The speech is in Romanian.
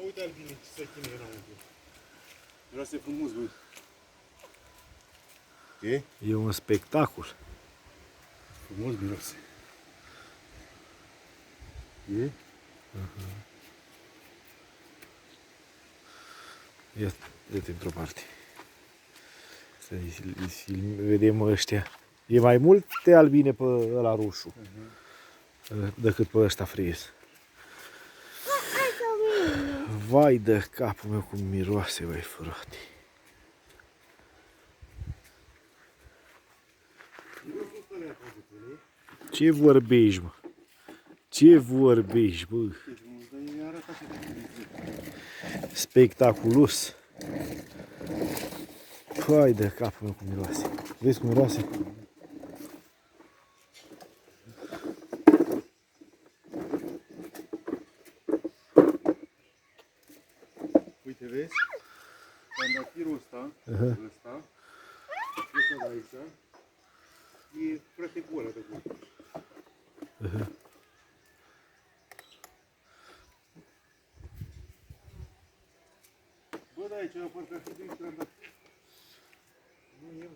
uite albinii ce se chinuie înăuntru. Miroase frumos, bă. E? E un spectacol. Frumos miroase. E? Ia-te într-o parte. Să vedem ăștia. E mai multe albine pe ăla roșu decât pe ăsta friz. Vai de capul meu cum miroase, băi, frate. Ce vorbești, mă? Ce vorbești, bă? Spectaculos. Vai de capul meu cum miroase. Vezi cum miroase? Uite, vezi? Trandafirul ăsta, ăsta de aici, e practic ăla de gol. Bă, da, aici parcă ar fi de trandafir. Nu e.